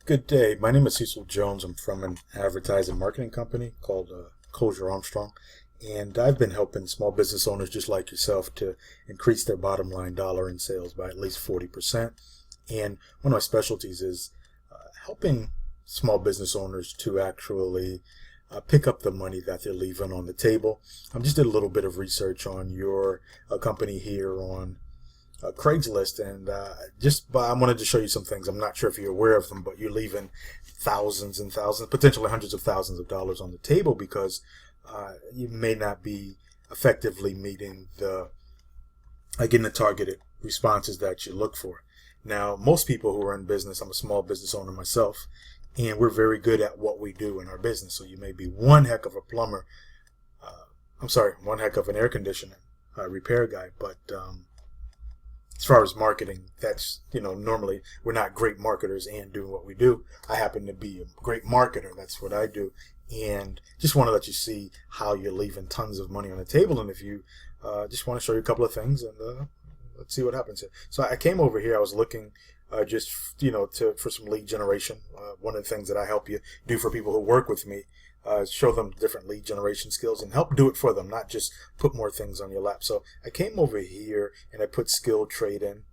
Good day. My name is Cecil Jones. I'm from an advertising marketing company called Kosher Armstrong, and I've been helping small business owners just like yourself to increase their bottom line dollar in sales by at least 40%. And one of my specialties is helping small business owners to actually pick up the money that they're leaving on the table. I just did a little bit of research on your company here on Craigslist, and I wanted to show you some things. I'm not sure if you're aware of them, but you're leaving thousands and thousands, potentially hundreds of thousands of dollars on the table because you may not be effectively meeting getting the targeted responses that you look for. Now, most people who are in business, I'm a small business owner myself, and we're very good at what we do in our business. So you may be one heck of a plumber, one heck of an air conditioner repair guy, but as far as marketing, that's, normally we're not great marketers and doing what we do. I happen to be a great marketer. That's what I do. And just want to let you see how you're leaving tons of money on the table. And if you just want to show you a couple of things, and let's see what happens here. So I came over here. I was looking for some lead generation. One of the things that I help you do for people who work with me, show them different lead generation skills and help do it for them, not just put more things on your lap. So I came over here and I put skill trade in,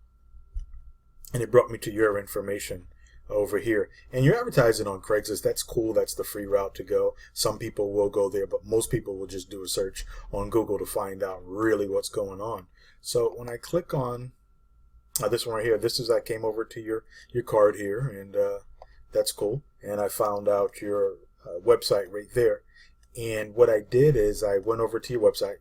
and it brought me to your information over here. And you're advertising on Craigslist. That's cool. That's the free route to go. Some people will go there, but most people will just do a search on Google to find out really what's going on. So when I click on this one right here, I came over to your card here, and that's cool. And I found out your website right there. And what I did is I went over to your website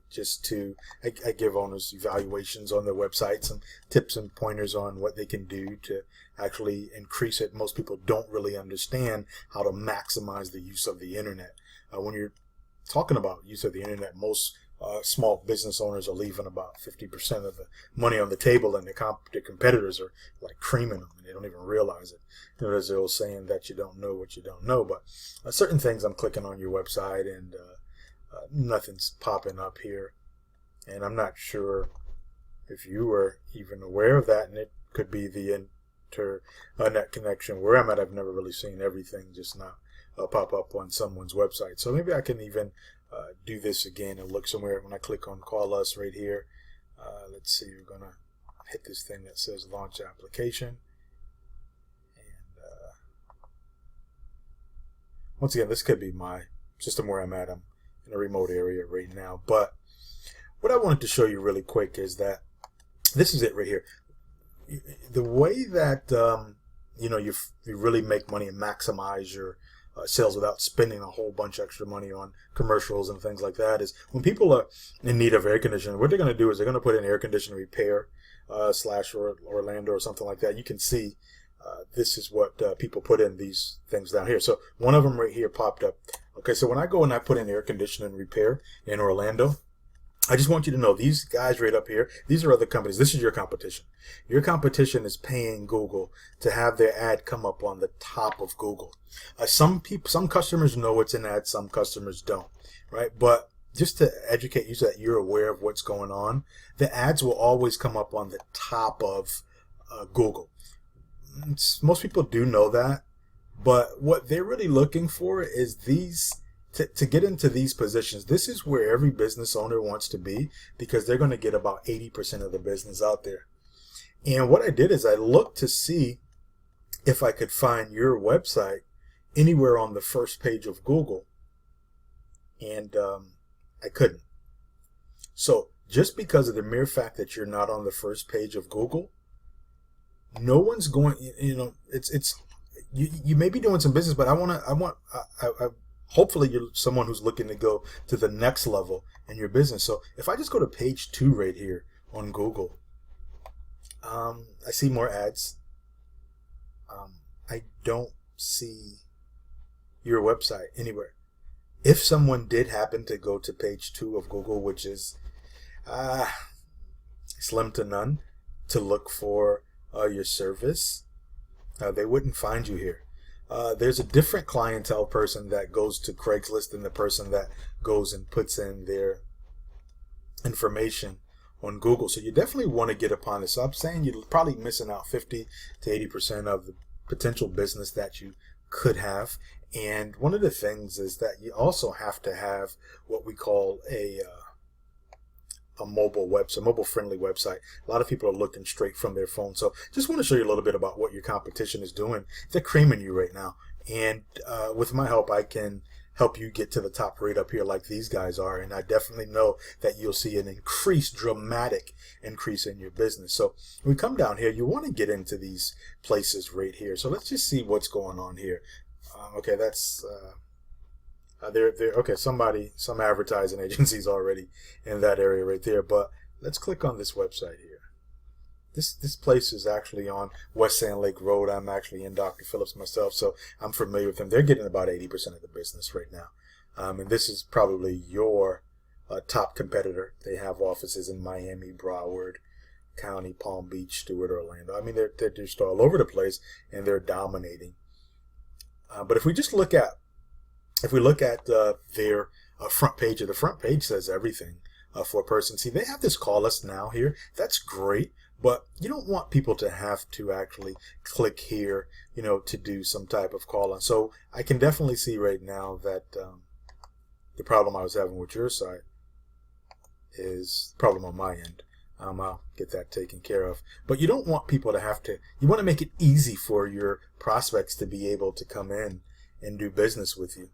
I give owners evaluations on their website, some tips and pointers on what they can do to actually increase it. Most people don't really understand how to maximize the use of the internet. When you're talking about use of the internet, most small business owners are leaving about 50% of the money on the table, and their competitors are like creaming them, and they don't even realize it. There's the old saying that you don't know what you don't know. But certain things, I'm clicking on your website, and nothing's popping up here. And I'm not sure if you were even aware of that, and it could be the internet connection where I'm at. I've never really seen everything just now pop up on someone's website. So maybe I can even do this again and look somewhere. When I click on call us right here, let's see, we're going to hit this thing that says launch application. And once again, this could be my system where I'm at. I'm in a remote area right now. But what I wanted to show you really quick is that this is it right here. The way that you really make money and maximize your sales without spending a whole bunch extra money on commercials and things like that is when people are in need of air conditioning, what they're going to do is they're going to put in air conditioning repair slash Orlando or something like that. You can see this is what people put in, these things down here. So one of them right here popped up. Okay, so when I go and I put in air conditioning repair in Orlando, I just want you to know these guys right up here, these are other companies. This is your competition. Your competition is paying Google to have their ad come up on the top of Google. Some customers know it's an ad, some customers don't, right? But just to educate you so that you're aware of what's going on, the ads will always come up on the top of Google. Most people do know that, but what they're really looking for is to get into these positions. This is where every business owner wants to be, because they're going to get about 80% of the business out there. And what I did is I looked to see if I could find your website anywhere on the first page of Google, and I couldn't. So just because of the mere fact that you're not on the first page of Google, no one's going, you may be doing some business, but hopefully you're someone who's looking to go to the next level in your business. So if I just go to page 2 right here on Google, I see more ads. I don't see your website anywhere. If someone did happen to go to page 2 of Google, which is slim to none, to look for your service, they wouldn't find you here. There's a different clientele person that goes to Craigslist than the person that goes and puts in their information on Google. So you definitely want to get upon this. So I'm saying you're probably missing out 50 to 80% of the potential business that you could have. And one of the things is that you also have to have what we call a mobile friendly website. A lot of people are looking straight from their phone. So just want to show you a little bit about what your competition is doing. They're creaming you right now. And with my help, I can help you get to the top right up here like these guys are. And I definitely know that you'll see an dramatic increase in your business. So when we come down here, you want to get into these places right here. So let's just see what's going on here. Okay, that's okay. Some advertising agencies already in that area right there. But let's click on this website here. This place is actually on West Sand Lake Road. I'm actually in Dr. Phillips myself, so I'm familiar with them. They're getting about 80% of the business right now. And this is probably your top competitor. They have offices in Miami, Broward County, Palm Beach, Stewart, Orlando. I mean, they're just all over the place, and they're dominating. But if we look at their front page, the front page says everything for a person. See, they have this call us now here. That's great. But you don't want people to have to actually click here, to do some type of call on. So I can definitely see right now that the problem I was having with your site is a problem on my end. I'll get that taken care of. But you don't want people to have to, you want to make it easy for your prospects to be able to come in and do business with you.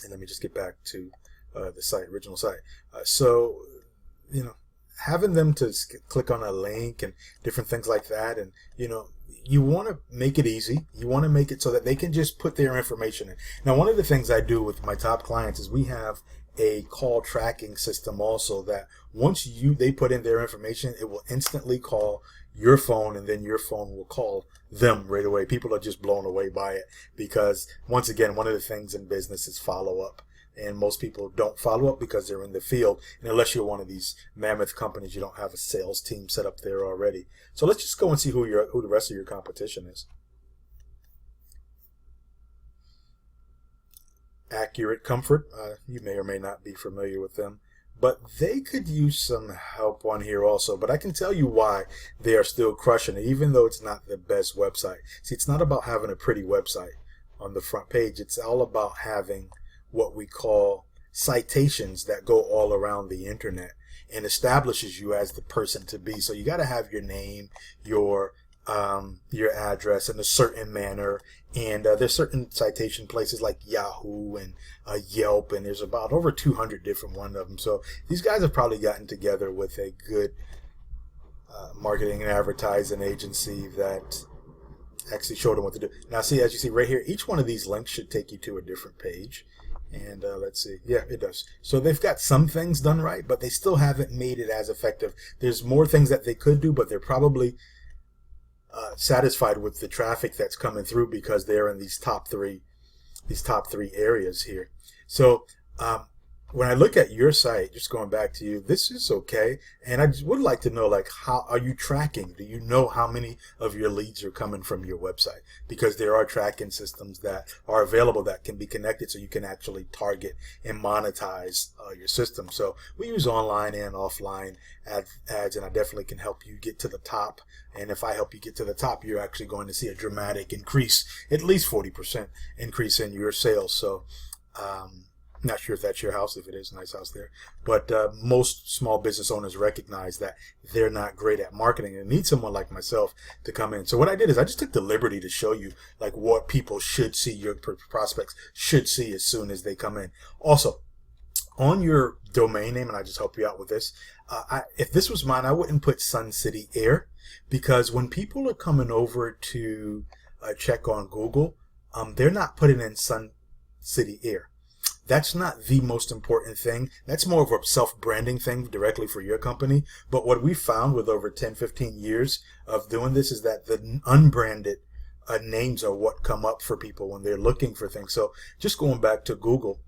And let me just get back to the original site. So, having them to click on a link and different things like that, and you want to make it easy. You want to make it so that they can just put their information in. Now, one of the things I do with my top clients is we have a call tracking system also, that once they put in their information, it will instantly call your phone, and then your phone will call them right away. People are just blown away by it because, once again, one of the things in business is follow up. And most people don't follow up because they're in the field. And unless you're one of these mammoth companies, you don't have a sales team set up there already. So let's just go and see who the rest of your competition is. Accurate Comfort. You may or may not be familiar with them, but they could use some help on here also. But I can tell you why they are still crushing it, even though it's not the best website. See, it's not about having a pretty website on the front page. It's all about having what we call citations that go all around the internet and establishes you as the person to be. So you got to have your name, your address in a certain manner, and there's certain citation places like Yahoo and Yelp, and there's about over 200 different one of them. So these guys have probably gotten together with a good marketing and advertising agency that actually showed them what to do. Now, see, as you see right here, each one of these links should take you to a different page. And let's see. Yeah, it does. So they've got some things done right, but they still haven't made it as effective. There's more things that they could do, but they're probably satisfied with the traffic that's coming through because they're in these top three areas here. So when I look at your site, just going back to you, this is okay. And I just would like to know, like, how are you tracking? Do you know how many of your leads are coming from your website? Because there are tracking systems that are available that can be connected so you can actually target and monetize your system. So we use online and offline ads, and I definitely can help you get to the top. And if I help you get to the top, you're actually going to see a dramatic increase, at least 40% increase in your sales. So, not sure if that's your house. If it is, nice house there. But most small business owners recognize that they're not great at marketing and need someone like myself to come in. So what I did is I just took the liberty to show you like what people should see, your prospects should see as soon as they come in. Also, on your domain name, and I just help you out with this, if this was mine, I wouldn't put Sun City Air, because when people are coming over to check on Google, they're not putting in Sun City Air. That's not the most important thing. That's more of a self-branding thing directly for your company. But what we found with over 10, 15 years of doing this is that the unbranded names are what come up for people when they're looking for things. So just going back to Google,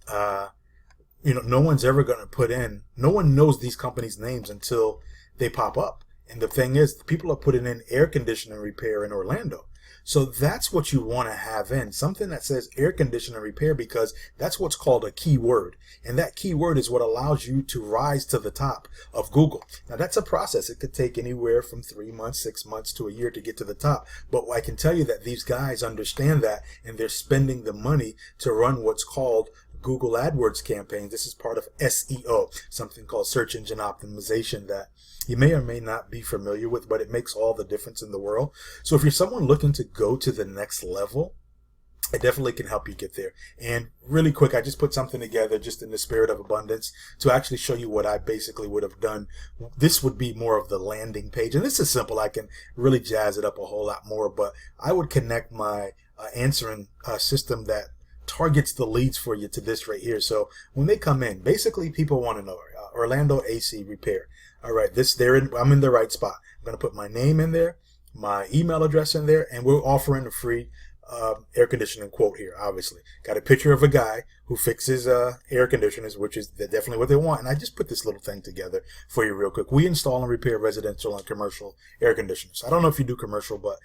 no one's ever going to put in, no one knows these companies' names until they pop up. And the thing is, people are putting in air conditioning repair in Orlando. So that's what you want to have in something that says air conditioner repair, because that's what's called a keyword. And that keyword is what allows you to rise to the top of Google. Now that's a process. It could take anywhere from 3 months, 6 months to a year to get to the top. But I can tell you that these guys understand that, and they're spending the money to run what's called Google AdWords campaigns. This is part of SEO, something called search engine optimization, that you may or may not be familiar with, but it makes all the difference in the world. So if you're someone looking to go to the next level, I definitely can help you get there. And really quick, I just put something together just in the spirit of abundance to actually show you what I basically would have done. This would be more of the landing page. And this is simple. I can really jazz it up a whole lot more, but I would connect my answering system that targets the leads for you to this right here. So when they come in, basically people want to know Orlando AC repair. All right, I'm in the right spot. I'm going to put my name in there, my email address in there, and we're offering a free air conditioning quote here. Obviously got a picture of a guy who fixes air conditioners, which is definitely what they want. And I just put this little thing together for you real quick. We install and repair residential and commercial air conditioners. I don't know if you do commercial, but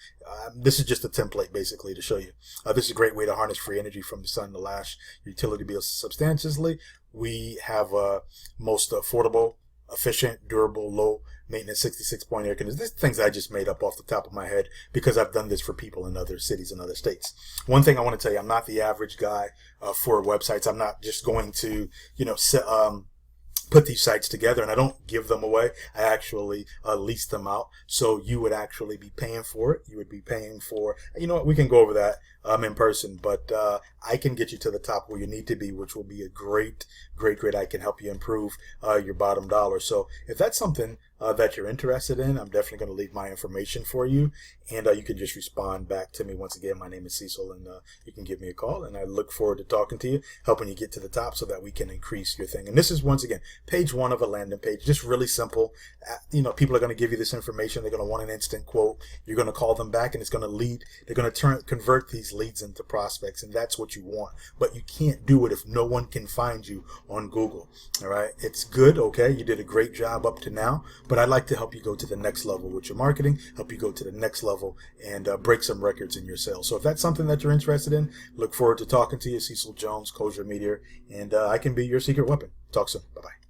this is just a template basically to show you. This is a great way to harness free energy from the sun to lash utility bills substantially. We have most affordable, efficient, durable, low maintenance 66-point air conditioners. These things I just made up off the top of my head because I've done this for people in other cities and other states. One thing I want to tell you, I'm not the average guy for websites. I'm not just going to, put these sites together and I don't give them away. I actually lease them out. So you would actually be paying for it. You would be paying for, you know what, we can go over that in person, but I can get you to the top where you need to be, which will be a great. I can help you improve your bottom dollar. So if that's something that you're interested in, I'm definitely going to leave my information for you, and you can just respond back to me. Once again, my name is Cecil, and you can give me a call, and I look forward to talking to you, helping you get to the top so that we can increase your thing. And this is, once again, page 1 of a landing page, just really simple. People are going to give you this information. They're going to want an instant quote. You're going to call them back, and it's going to lead. They're going to convert these leads into prospects, and that's what you want. But you can't do it if no one can find you on Google. All right, it's good. Okay, you did a great job up to now, but I'd like to help you go to the next level with your marketing, help you go to the next level and break some records in your sales. So if that's something that you're interested in, look forward to talking to you. Cecil Jones, Kosher Media, and I can be your secret weapon. Talk soon. Bye-bye.